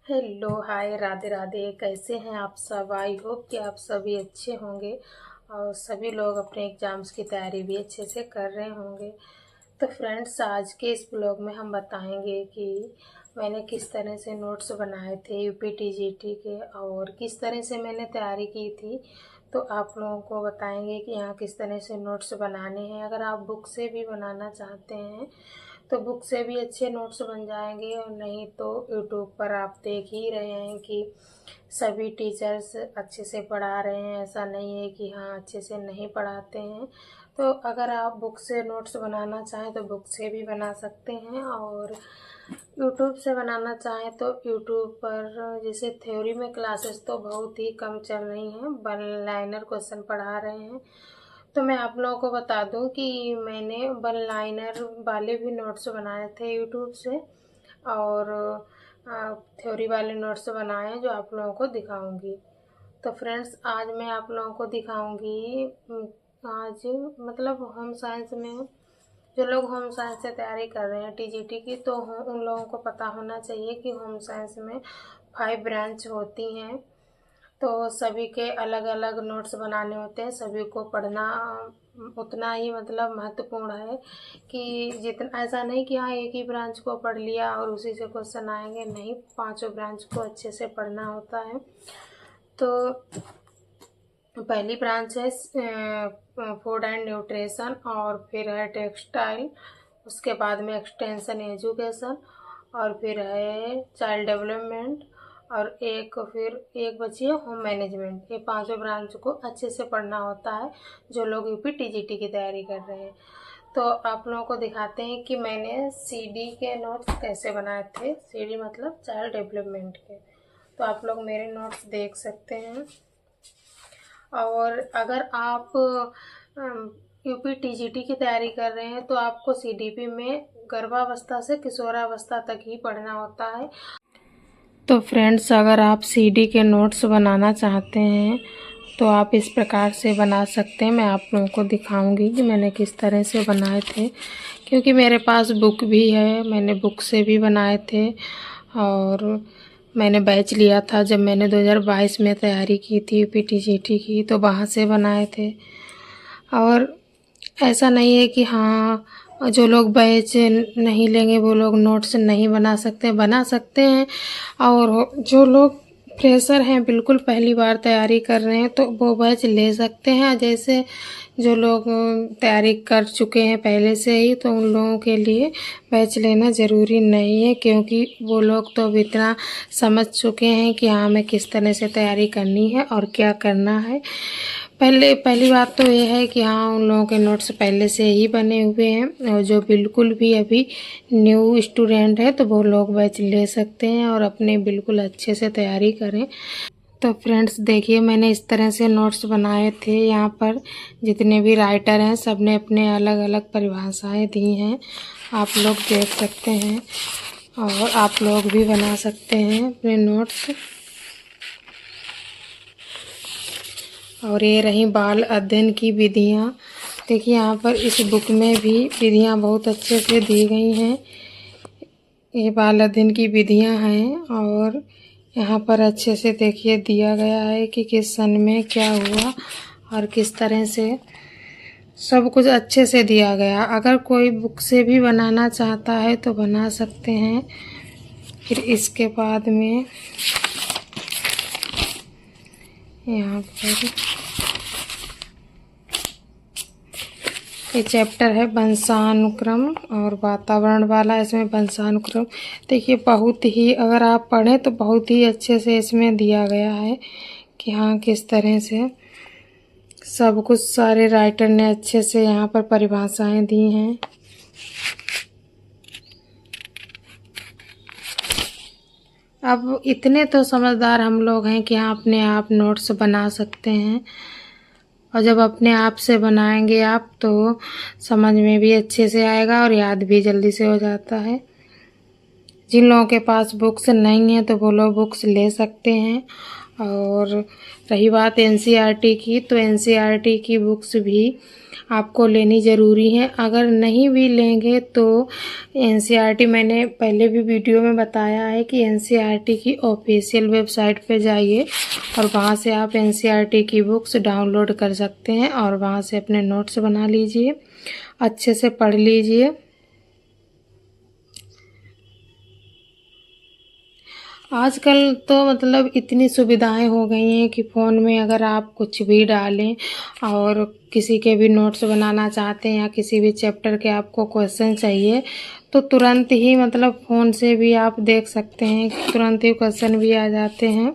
Hello hi Radhe Radhe. कैसे हैं आप सब? आई होप कि आप सभी अच्छे होंगे और सभी लोग अपने एग्ज़ाम्स की तैयारी भी अच्छे से कर रहे होंगे। तो फ्रेंड्स, आज के इस ब्लॉग में हम बताएंगे कि मैंने किस तरह से नोट्स बनाए थे यूपी टीजीटी के और किस तरह से मैंने तैयारी की थी। तो आप लोगों को बताएंगे कि यहाँ किस तरह से नोट्स बनाने हैं। अगर आप बुक से भी बनाना चाहते हैं तो बुक से भी अच्छे नोट्स बन जाएंगे, और नहीं तो यूट्यूब पर आप देख ही रहे हैं कि सभी टीचर्स अच्छे से पढ़ा रहे हैं। ऐसा नहीं है कि हाँ अच्छे से नहीं पढ़ाते हैं। तो अगर आप बुक से नोट्स बनाना चाहें तो बुक से भी बना सकते हैं, और यूट्यूब से बनाना चाहें तो यूट्यूब पर जैसे थ्योरी में क्लासेस तो बहुत ही कम चल रही हैं, वन लाइनर क्वेश्चन पढ़ा रहे हैं। तो मैं आप लोगों को बता दूं कि मैंने वन लाइनर वाले भी नोट्स बनाए थे यूट्यूब से, और थ्योरी वाले नोट्स बनाए हैं जो आप लोगों को दिखाऊंगी। तो फ्रेंड्स, आज मैं आप लोगों को दिखाऊंगी आज मतलब होम साइंस में जो लोग होम साइंस से तैयारी कर रहे हैं टीजीटी की, तो उन लोगों को पता होना चाहिए कि होम साइंस में 5 ब्रांच होती हैं। तो सभी के अलग अलग नोट्स बनाने होते हैं, सभी को पढ़ना उतना ही मतलब महत्वपूर्ण है कि जितना, ऐसा नहीं कि हाँ एक ही ब्रांच को पढ़ लिया और उसी से क्वेश्चन आएंगे, नहीं, पांचों ब्रांच को अच्छे से पढ़ना होता है। तो पहली ब्रांच है फूड एंड न्यूट्रिशन, और फिर है टेक्सटाइल, उसके बाद में एक्सटेंशन एजुकेशन, और फिर है चाइल्ड डेवलपमेंट, और फिर एक बची है होम मैनेजमेंट। ये पांचों ब्रांच को अच्छे से पढ़ना होता है जो लोग यूपी टीजीटी की तैयारी कर रहे हैं। तो आप लोगों को दिखाते हैं कि मैंने सीडी के नोट्स कैसे बनाए थे। सीडी मतलब चाइल्ड डेवलपमेंट के। तो आप लोग मेरे नोट्स देख सकते हैं। और अगर आप यूपी टीजीटी की तैयारी कर रहे हैं तो आपको सीडीपी में गर्भावस्था से किशोरावस्था तक ही पढ़ना होता है। तो फ्रेंड्स, अगर आप सीडी के नोट्स बनाना चाहते हैं तो आप इस प्रकार से बना सकते हैं। मैं आप लोगों को दिखाऊंगी कि मैंने किस तरह से बनाए थे, क्योंकि मेरे पास बुक भी है, मैंने बुक से भी बनाए थे। और मैंने बैच लिया था जब मैंने 2022 में तैयारी की थी यूपी टीजीटी की, तो वहाँ से बनाए थे। और ऐसा नहीं है कि हाँ जो लोग बैच नहीं लेंगे वो लोग नोट्स नहीं बना सकते, बना सकते हैं। और जो लोग फ्रेशर हैं, बिल्कुल पहली बार तैयारी कर रहे हैं, तो वो बैच ले सकते हैं। जैसे जो लोग तैयारी कर चुके हैं पहले से ही, तो उन लोगों के लिए बैच लेना ज़रूरी नहीं है, क्योंकि वो लोग तो अब इतना समझ चुके हैं कि हाँ हमें किस तरह से तैयारी करनी है और क्या करना है। पहली बात तो ये है कि हाँ उन लोगों के नोट्स पहले से ही बने हुए हैं, और जो बिल्कुल भी अभी न्यू स्टूडेंट है तो वो लोग बैच ले सकते हैं और अपने बिल्कुल अच्छे से तैयारी करें। तो फ्रेंड्स देखिए, मैंने इस तरह से नोट्स बनाए थे। यहाँ पर जितने भी राइटर हैं सब ने अपने अलग अलग परिभाषाएं दी हैं, आप लोग देख सकते हैं, और आप लोग भी बना सकते हैं अपने नोट्स। और ये रही बाल अध्ययन की विधियाँ। देखिए यहाँ पर इस बुक में भी विधियाँ बहुत अच्छे से दी गई हैं। ये बाल अध्ययन की विधियाँ हैं, और यहाँ पर अच्छे से देखिए दिया गया है कि किस सन में क्या हुआ और किस तरह से सब कुछ अच्छे से दिया गया। अगर कोई बुक से भी बनाना चाहता है तो बना सकते हैं। फिर इसके बाद में यहाँ पर ये चैप्टर है वंशानुक्रम और वातावरण वाला। इसमें वंशानुक्रम देखिए बहुत ही, अगर आप पढ़ें तो बहुत ही अच्छे से इसमें दिया गया है कि हाँ किस तरह से सब कुछ सारे राइटर ने अच्छे से यहाँ पर परिभाषाएं दी हैं। अब इतने तो समझदार हम लोग हैं कि हाँ अपने आप नोट्स बना सकते हैं, और जब अपने आप से बनाएंगे आप तो समझ में भी अच्छे से आएगा और याद भी जल्दी से हो जाता है। जिन लोगों के पास बुक्स नहीं है तो वो लोग बुक्स ले सकते हैं। और रही बात एनसीईआरटी की, तो एनसीईआरटी की बुक्स भी आपको लेनी ज़रूरी है। अगर नहीं भी लेंगे तो एनसीईआरटी, मैंने पहले भी वीडियो में बताया है कि एनसीईआरटी की ऑफिशियल वेबसाइट पे जाइए और वहाँ से आप एनसीईआरटी की बुक्स डाउनलोड कर सकते हैं और वहाँ से अपने नोट्स बना लीजिए, अच्छे से पढ़ लीजिए। आजकल तो मतलब इतनी सुविधाएं हो गई हैं कि फ़ोन में अगर आप कुछ भी डालें और किसी के भी नोट्स बनाना चाहते हैं या किसी भी चैप्टर के आपको क्वेश्चन चाहिए तो तुरंत ही मतलब फ़ोन से भी आप देख सकते हैं, तुरंत ही क्वेश्चन भी आ जाते हैं।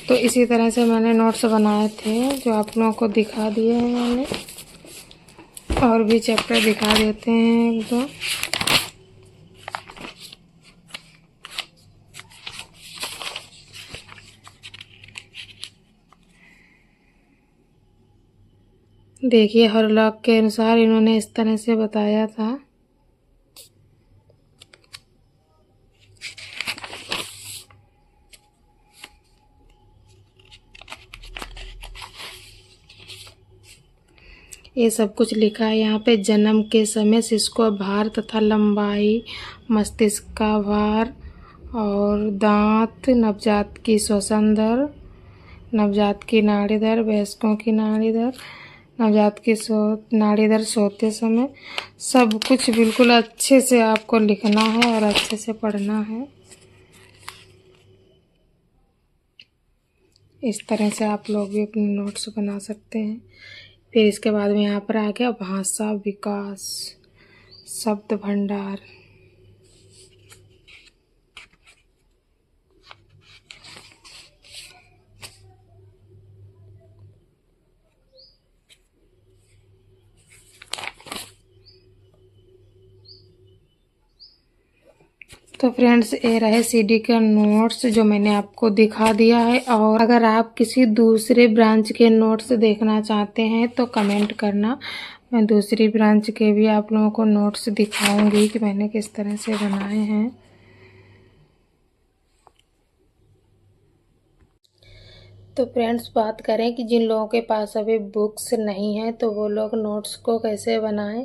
तो इसी तरह से मैंने नोट्स बनाए थे जो आप लोगों को दिखा दिए हैं मैंने, और भी चैप्टर दिखा देते हैं एक दो। देखिए हर लॉक के अनुसार इन्होंने इस तरह से बताया था। ये सब कुछ लिखा है यहाँ पे। जन्म के समय शिशु का भार तथा लंबाई, मस्तिष्क का भार और दांत, नवजात की श्वसन दर, नवजात की नाड़ी दर, वयस्कों की नाड़ी दर, नवजात की नाड़ी दर सोते समय, सब कुछ बिल्कुल अच्छे से आपको लिखना है और अच्छे से पढ़ना है। इस तरह से आप लोग भी अपने नोट्स बना सकते हैं। फिर इसके बाद में यहाँ पर आ गया भाषा विकास, शब्द भंडार। तो फ्रेंड्स ये रहे सीडी के नोट्स जो मैंने आपको दिखा दिया है। और अगर आप किसी दूसरे ब्रांच के नोट्स देखना चाहते हैं तो कमेंट करना, मैं दूसरी ब्रांच के भी आप लोगों को नोट्स दिखाऊंगी कि मैंने किस तरह से बनाए हैं। तो फ्रेंड्स बात करें कि जिन लोगों के पास अभी बुक्स नहीं हैं तो वो लोग नोट्स को कैसे बनाएं।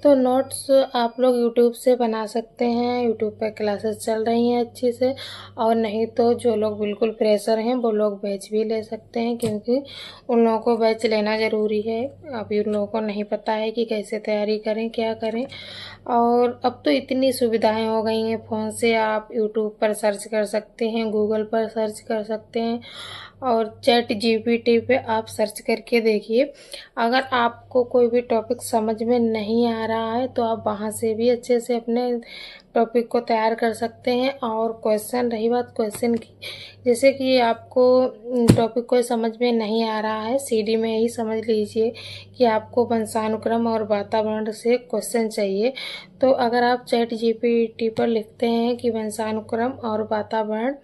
तो नोट्स आप लोग यूट्यूब से बना सकते हैं, यूट्यूब पर क्लासेस चल रही हैं अच्छी से। और नहीं तो जो लोग बिल्कुल फ्रेशर हैं वो लोग बैच भी ले सकते हैं, क्योंकि उन लोगों को बैच लेना ज़रूरी है। अभी उन लोगों को नहीं पता है कि कैसे तैयारी करें, क्या करें। और अब तो इतनी सुविधाएं हो गई हैं, फ़ोन से आप यूट्यूब पर सर्च कर सकते हैं, गूगल पर सर्च कर सकते हैं और चैट जीपीटी पे आप सर्च करके देखिए। अगर आपको कोई भी टॉपिक समझ में नहीं आ रहा है तो आप वहाँ से भी अच्छे से अपने टॉपिक को तैयार कर सकते हैं। और क्वेश्चन, रही बात क्वेश्चन की, जैसे कि आपको टॉपिक कोई समझ में नहीं आ रहा है, सीडी में ही समझ लीजिए कि आपको वंशानुक्रम और वातावरण से क्वेश्चन चाहिए। तो अगर आप चैट जीपीटी पर लिखते हैं कि वंशानुक्रम और वातावरण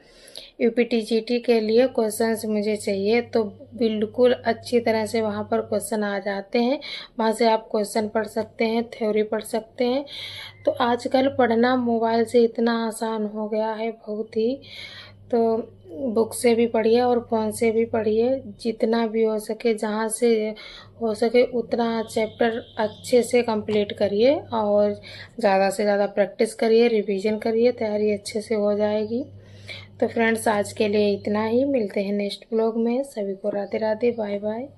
यूपीटीजीटी के लिए क्वेश्चंस मुझे चाहिए, तो बिल्कुल अच्छी तरह से वहाँ पर क्वेश्चन आ जाते हैं। वहाँ से आप क्वेश्चन पढ़ सकते हैं, थ्योरी पढ़ सकते हैं। तो आजकल पढ़ना मोबाइल से इतना आसान हो गया है बहुत ही। तो बुक से भी पढ़िए और फ़ोन से भी पढ़िए, जितना भी हो सके, जहाँ से हो सके उतना चैप्टर अच्छे से कंप्लीट करिए और ज़्यादा से ज़्यादा प्रैक्टिस करिए, रिवीजन करिए, तैयारी अच्छे से हो जाएगी। तो फ्रेंड्स आज के लिए इतना ही, मिलते हैं नेक्स्ट ब्लॉग में। सभी को राधे राधे, बाय बाय।